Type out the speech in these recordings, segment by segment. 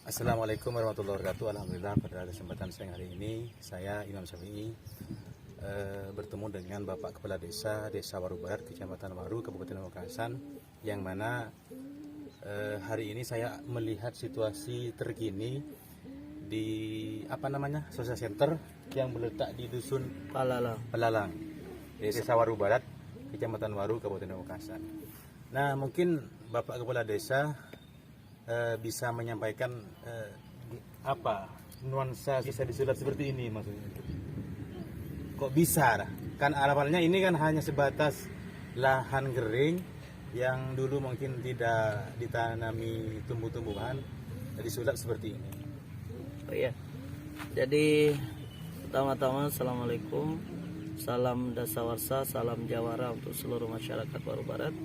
Assalamualaikum warahmatullahi wabarakatuh. Alhamdulillah pada kesempatan siang hari ini saya Imam Syafi'i bertemu dengan Bapak Kepala Desa Waru Barat, Kecamatan Waru, Kabupaten Pamekasan, yang mana hari ini saya melihat situasi terkini di Social Center yang berletak di Dusun Palalang, Desa Waru Barat, Kecamatan Waru, Kabupaten Pamekasan. Nah, mungkin Bapak Kepala Desa bisa menyampaikan apa nuansa bisa disulat seperti ini maksudnya. Kok bisa? Kan awalnya ini kan hanya sebatas lahan kering yang dulu mungkin tidak ditanami tumbuh-tumbuhan, disulat seperti ini. Oh iya. Jadi pertama-tama Assalamualaikum, salam dasawarsa, salam jawara untuk seluruh masyarakat Waru Barat.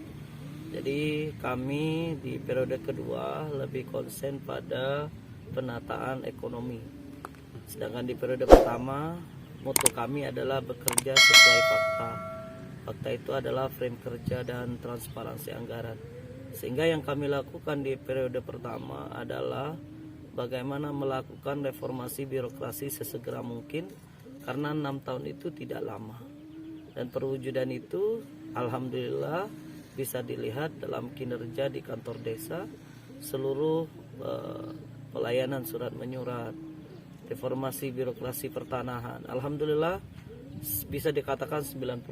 Jadi kami di periode kedua lebih konsen pada penataan ekonomi. Sedangkan di periode pertama moto kami adalah bekerja sesuai fakta. Fakta itu adalah frame kerja dan transparansi anggaran. Sehingga yang kami lakukan di periode pertama adalah bagaimana melakukan reformasi birokrasi sesegera mungkin, karena 6 tahun itu tidak lama. Dan perwujudan itu alhamdulillah bisa dilihat dalam kinerja di kantor desa, seluruh pelayanan surat menyurat, reformasi birokrasi pertanahan, alhamdulillah bisa dikatakan 90%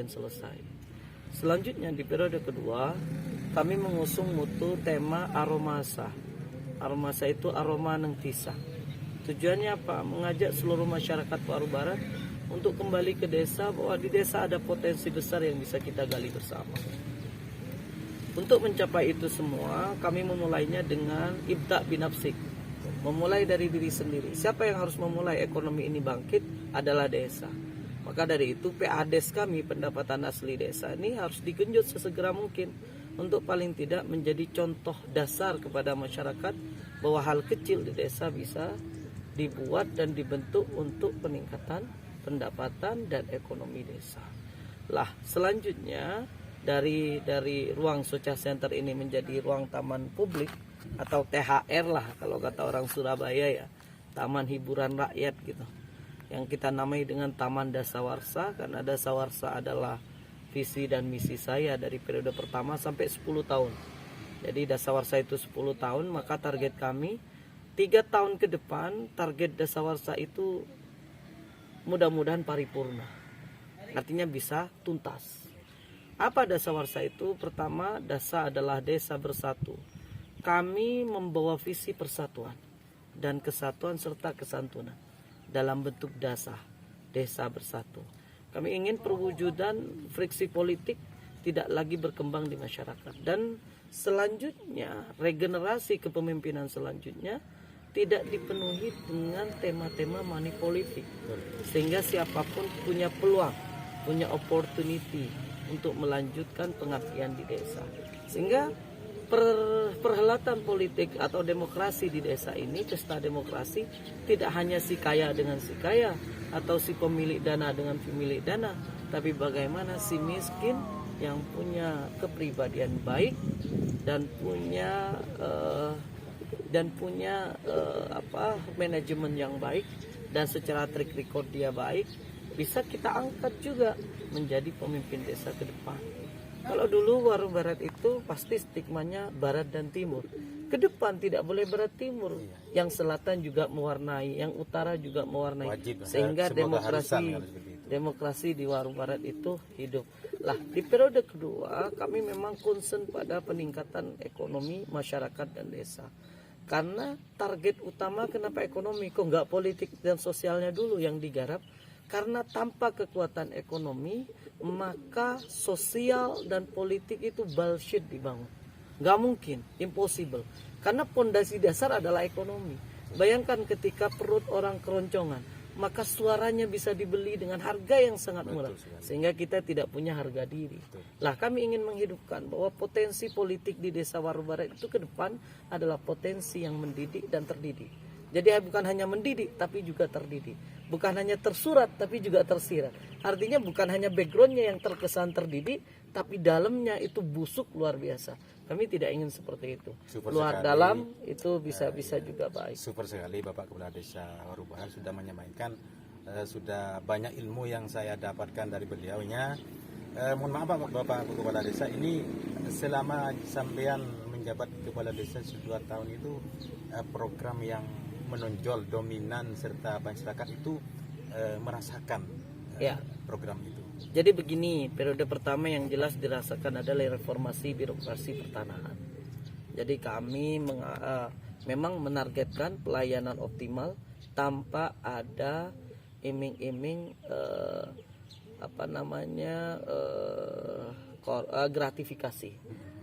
selesai. Selanjutnya di periode kedua kami mengusung mutu tema aromasa. Aromasa itu aroma neng tisa. Tujuannya apa? Mengajak seluruh masyarakat Waru Barat untuk kembali ke desa, bahwa di desa ada potensi besar yang bisa kita gali bersama. Untuk mencapai itu semua, kami memulainya dengan ibda' binafsik, memulai dari diri sendiri. Siapa yang harus memulai ekonomi ini bangkit adalah desa. Maka dari itu PADES kami, pendapatan asli desa, ini harus digenjot sesegera mungkin untuk paling tidak menjadi contoh dasar kepada masyarakat bahwa hal kecil di desa bisa dibuat dan dibentuk untuk peningkatan pendapatan dan ekonomi desa. Lah, selanjutnya dari ruang Social Center ini menjadi ruang taman publik atau THR lah kalau kata orang Surabaya ya, taman hiburan rakyat gitu, yang kita namai dengan Taman Dasawarsa, karena Dasawarsa adalah visi dan misi saya dari periode pertama sampai 10 tahun. Jadi Dasawarsa itu 10 tahun, maka target kami 3 tahun ke depan, target Dasawarsa itu mudah-mudahan paripurna, artinya bisa tuntas. Apa Dasawarsa itu? Pertama, dasa adalah desa bersatu. Kami membawa visi persatuan dan kesatuan serta kesantunan dalam bentuk dasa, desa bersatu. Kami ingin perwujudan friksi politik tidak lagi berkembang di masyarakat. Dan selanjutnya, regenerasi kepemimpinan selanjutnya tidak dipenuhi dengan tema-tema money politik. Sehingga siapapun punya peluang, punya opportunity untuk melanjutkan pengabdian di desa. Sehingga perhelatan politik atau demokrasi di desa ini, pesta demokrasi, tidak hanya si kaya dengan si kaya atau si pemilik dana dengan pemilik dana, tapi bagaimana si miskin yang punya kepribadian baik dan punya manajemen yang baik dan secara track record dia baik, bisa kita angkat juga menjadi pemimpin desa ke depan. Kalau dulu Waru Barat itu pasti stigmanya barat dan timur. Ke depan tidak boleh barat timur. Yang selatan juga mewarnai, yang utara juga mewarnai. Wajib, sehingga demokrasi di Waru Barat itu hidup. Lah, di periode kedua kami memang concern pada peningkatan ekonomi masyarakat dan desa. Karena target utama kenapa ekonomi, kok nggak politik dan sosialnya dulu yang digarap? Karena tanpa kekuatan ekonomi, maka sosial dan politik itu bullshit dibangun. Gak mungkin, impossible. Karena pondasi dasar adalah ekonomi. Bayangkan ketika perut orang keroncongan, maka suaranya bisa dibeli dengan harga yang sangat murah. Sehingga kita tidak punya harga diri. Lah, kami ingin menghidupkan bahwa potensi politik di Desa Waru Barat itu ke depan adalah potensi yang mendidik dan terdidik. Jadi bukan hanya mendidik tapi juga terdidik. Bukan hanya tersurat tapi juga tersirat. Artinya bukan hanya backgroundnya yang terkesan terdidik, tapi dalamnya itu busuk luar biasa. Kami tidak ingin seperti itu. Super Luar sekali. dalam itu bisa juga baik. Super sekali Bapak Kepala Desa Waru Barat sudah menyampaikan sudah banyak ilmu yang saya dapatkan dari beliaunya. Mohon maaf Bapak Kepala Desa, ini selama sampean menjabat Kepala Desa 2 tahun itu program yang menonjol dominan serta masyarakat itu merasakan Ya. program itu. Jadi begini, periode pertama yang jelas dirasakan adalah reformasi birokrasi pertanahan. Jadi kami memang menargetkan pelayanan optimal tanpa ada iming-iming gratifikasi.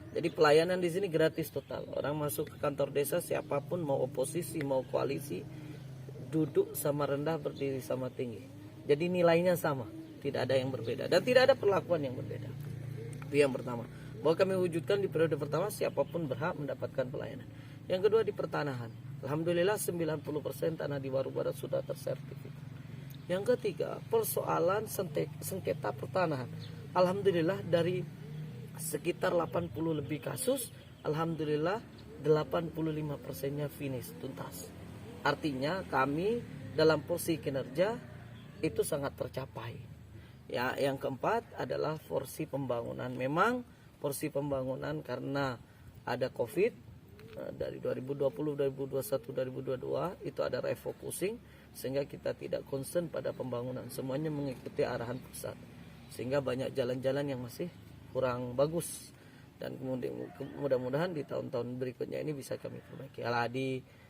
Jadi pelayanan di sini gratis total. Orang masuk ke kantor desa siapapun, mau oposisi mau koalisi, duduk sama rendah berdiri sama tinggi. Jadi nilainya sama, tidak ada yang berbeda dan tidak ada perlakuan yang berbeda. Itu yang pertama. Bahwa kami wujudkan di periode pertama siapapun berhak mendapatkan pelayanan. Yang kedua di pertanahan. Alhamdulillah 90% tanah di Waru Barat sudah tersertifikat. Yang ketiga persoalan sengketa pertanahan. Alhamdulillah dari sekitar 80 lebih kasus, alhamdulillah 85%-nya finish tuntas. Artinya kami dalam porsi kinerja itu sangat tercapai. Ya, yang keempat adalah porsi pembangunan. Memang porsi pembangunan karena ada Covid dari 2020, 2021, 2022 itu ada refocusing sehingga kita tidak concern pada pembangunan. Semuanya mengikuti arahan pusat. Sehingga banyak jalan-jalan yang masih kurang bagus dan kemudian mudah-mudahan di tahun-tahun berikutnya ini bisa kami perbaiki.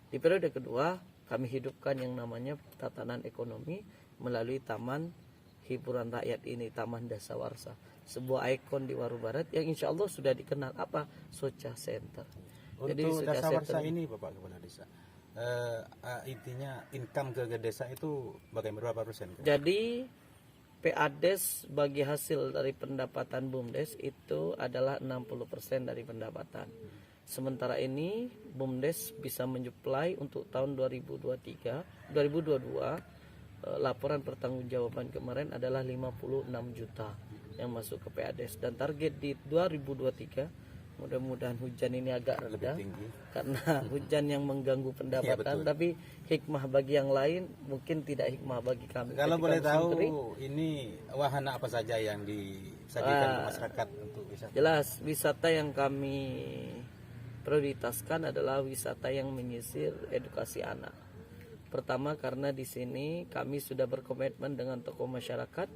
Di periode kedua kami hidupkan yang namanya tatanan ekonomi melalui taman hiburan rakyat ini, Taman Dasawarsa, sebuah ikon di Waru Barat yang insya Allah sudah dikenal apa Soca Center. Untuk Dasawarsa ini Bapak Kepala Desa, intinya income ke desa itu bagaimana, berapa persen? Jadi PADES bagi hasil dari pendapatan BUMDes itu adalah 60% dari pendapatan. Sementara ini BUMDes bisa menyuplai untuk tahun 2022 laporan pertanggungjawaban kemarin adalah 56 juta yang masuk ke PADES dan target di 2023 mudah-mudahan hujan ini agak reda karena hujan yang mengganggu pendapatan, tapi hikmah bagi yang lain mungkin tidak hikmah bagi kami. Kalau boleh tahu ini wahana apa saja yang disajikan ke masyarakat untuk wisata? Jelas wisata yang kami prioritaskan adalah wisata yang menyisir edukasi anak. Pertama karena di sini kami sudah berkomitmen dengan tokoh masyarakat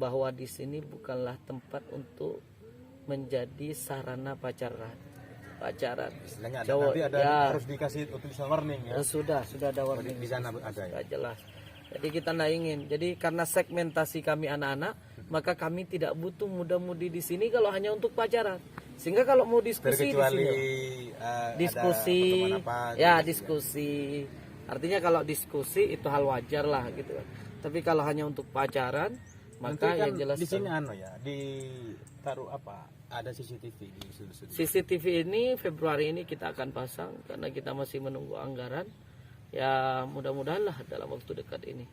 bahwa di sini bukanlah tempat untuk menjadi sarana pacaran. Istilahnya Cowok, nanti ada ya, harus dikasih tulisan warning ya. Sudah ada warning Di sana ada ya. Jelas. Jadi kita tidak ingin. Jadi karena segmentasi kami anak-anak, maka kami tidak butuh muda-mudi di sini kalau hanya untuk pacaran. Sehingga kalau mau diskusi Terkecuali di sini, diskusi, diskusi. Artinya kalau diskusi itu hal wajar lah gitu kan. Tapi kalau hanya untuk pacaran, maka kan yang jelas di sini ditaruh apa? Ada CCTV di sudut-sudut. CCTV ini Februari ini kita akan pasang karena kita masih menunggu anggaran. Ya mudah-mudahan lah dalam waktu dekat ini.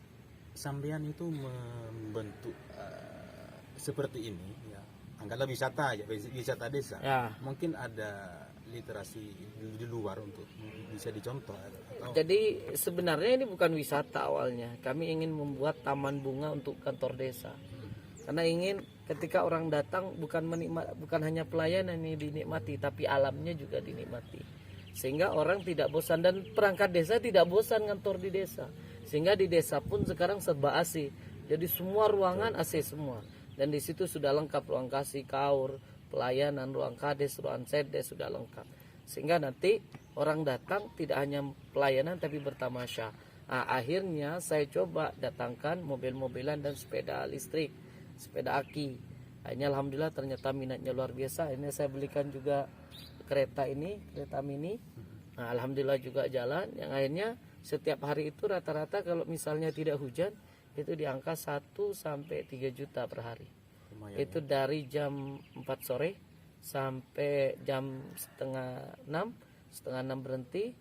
Sampean itu membentuk seperti ini ya. Anggaplah wisata desa. Ya. Mungkin ada literasi di luar untuk bisa dicontoh atau... Jadi sebenarnya ini bukan wisata awalnya. Kami ingin membuat taman bunga untuk kantor desa. Karena ingin ketika orang datang bukan hanya pelayanan ini dinikmati, tapi alamnya juga dinikmati. Sehingga orang tidak bosan dan perangkat desa tidak bosan kantor di desa. Sehingga di desa pun sekarang serba AC. Jadi semua ruangan AC semua. Dan di situ sudah lengkap ruang kasih, kaur, pelayanan, ruang kades, ruang sedes sudah lengkap. Sehingga nanti orang datang tidak hanya pelayanan tapi bertamasya. Nah, akhirnya saya coba datangkan mobil-mobilan dan sepeda listrik, sepeda aki. Akhirnya alhamdulillah ternyata minatnya luar biasa. Ini saya belikan juga kereta mini. Nah, alhamdulillah juga jalan. Yang akhirnya setiap hari itu rata-rata kalau misalnya tidak hujan itu di angka 1 sampai 3 juta per hari. Itu dari jam 4 sore sampai jam setengah 6 berhenti,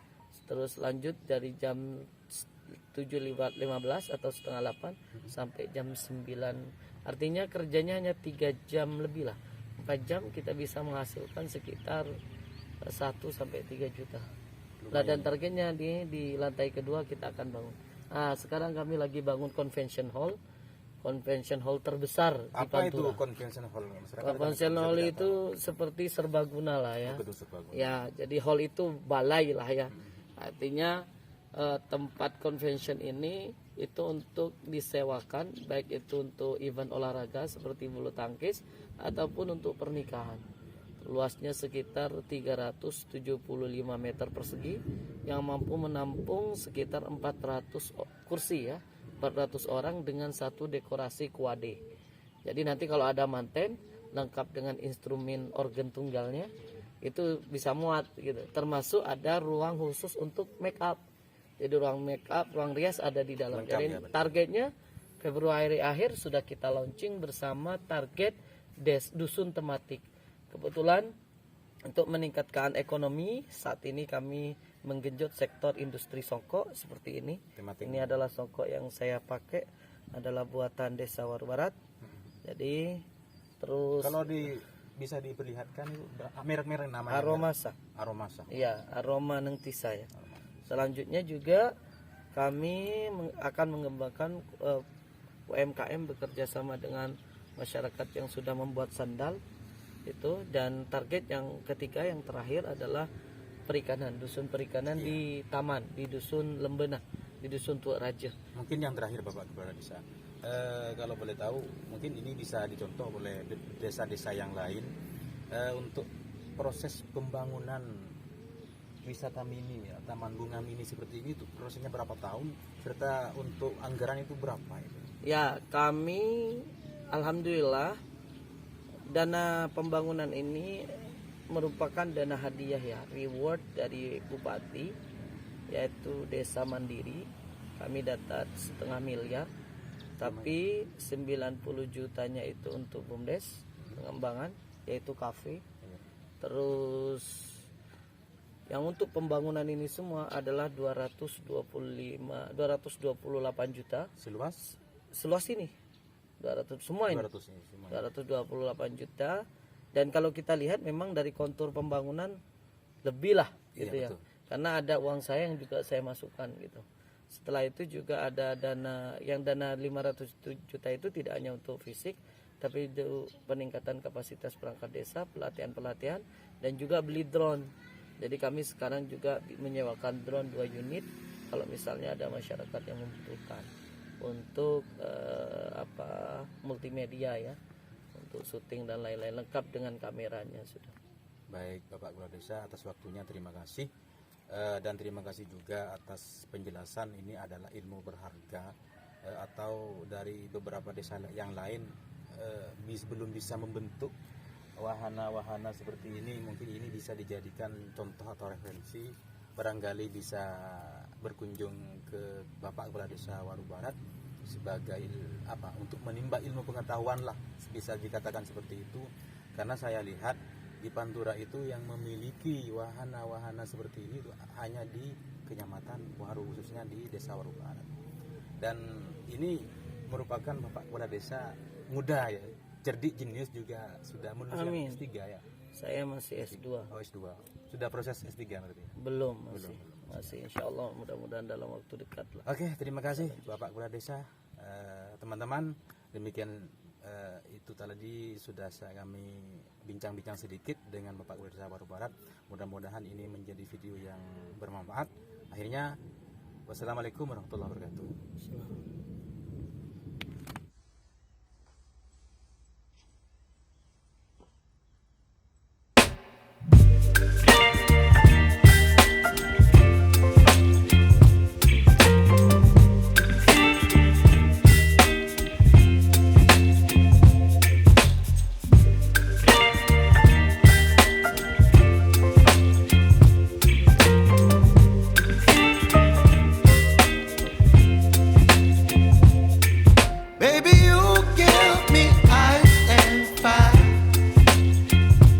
terus lanjut dari jam 7:15 atau setengah 8 sampai jam 9. Artinya kerjanya hanya 3 jam lebih lah. 4 jam kita bisa menghasilkan sekitar 1 sampai 3 juta. Nah, dan targetnya di lantai kedua kita akan bangun. Nah, sekarang kami lagi bangun convention hall terbesar di Apa itu Pantura. convention hall? Masyarakat Convention bisa hall tidak itu seperti serbaguna lah ya. tahu. Gedung serbaguna. Ya, jadi hall itu balai lah ya. Artinya tempat convention ini itu untuk disewakan, baik itu untuk event olahraga seperti bulu tangkis ataupun untuk pernikahan. Luasnya sekitar 375 meter persegi yang mampu menampung sekitar 400 kursi ya, 400 orang dengan satu dekorasi kuade. Jadi nanti kalau ada manten lengkap dengan instrumen organ tunggalnya itu bisa muat gitu. Termasuk ada ruang khusus untuk make up. Jadi ruang make up, ruang rias ada di dalam. Lengkap Jadi ya, benar. targetnya Februari akhir sudah kita launching bersama target dusun tematik. Kebetulan untuk meningkatkan ekonomi saat ini kami menggenjot sektor industri songkok seperti ini. Tematik. Ini adalah songkok yang saya pakai adalah buatan Desa Waru Barat. Jadi terus Kalau bisa diperlihatkan itu merek-merek namanya. Aromasa. Aromasa. Iya, aroma nengtisa ya. Selanjutnya juga kami akan mengembangkan UMKM bekerja sama dengan masyarakat yang sudah membuat sandal itu, dan target yang ketiga yang terakhir adalah perikanan, dusun perikanan di taman, di dusun Lembenah, di dusun Tuak Raja. Mungkin yang terakhir Bapak Kepala Desa, kalau boleh tahu, mungkin ini bisa dicontoh oleh desa-desa yang lain untuk proses pembangunan wisata mini, ya, taman bunga mini seperti ini, itu prosesnya berapa tahun, serta untuk anggaran itu berapa itu? Ya, kami alhamdulillah dana pembangunan ini merupakan dana hadiah ya, reward dari Bupati, yaitu Desa Mandiri. Kami dapat 1,5 miliar, tapi 90 jutanya itu untuk BUMDes pengembangan, yaitu kafe. Terus yang untuk pembangunan ini semua adalah 228 juta seluas ini. 200 semua ini. 200 ini semua. 228 juta, dan kalau kita lihat memang dari kontur pembangunan lebih lah gitu Iya, ya. betul. Karena ada uang saya yang juga saya masukkan gitu. Setelah itu juga ada dana 500 juta itu tidak hanya untuk fisik, tapi itu peningkatan kapasitas perangkat desa, pelatihan dan juga beli drone. Jadi kami sekarang juga menyewakan drone 2 unit kalau misalnya ada masyarakat yang membutuhkan untuk multimedia ya, untuk syuting dan lain-lain, lengkap dengan kameranya sudah. Baik Bapak Kepala Desa, atas waktunya terima kasih. Dan terima kasih juga atas penjelasan. Ini adalah ilmu berharga, atau dari beberapa desa yang lain belum bisa membentuk wahana-wahana seperti ini. Mungkin ini bisa dijadikan contoh atau referensi, barangkali bisa berkunjung ke Bapak Kepala Desa Waru Barat sebagai untuk menimba ilmu pengetahuan lah, bisa dikatakan seperti itu. Karena saya lihat di Pantura itu yang memiliki wahana-wahana seperti ini itu hanya di Kecamatan Waru, khususnya di Desa Waru Barat. Dan ini merupakan Bapak Kepala Desa muda ya, cerdik, jenius, juga sudah menuju S3 ya. Saya masih S2. Oh, S2. Sudah proses S3 berarti? Belum, masih insya Allah, mudah-mudahan dalam waktu dekat lah. Oke, terima kasih Bapak Kepala Desa. Teman-teman, demikian itu tadi sudah kami bincang-bincang sedikit dengan Bapak Kepala Desa Waru Barat. Mudah-mudahan ini menjadi video yang bermanfaat. Akhirnya, wassalamualaikum warahmatullahi wabarakatuh.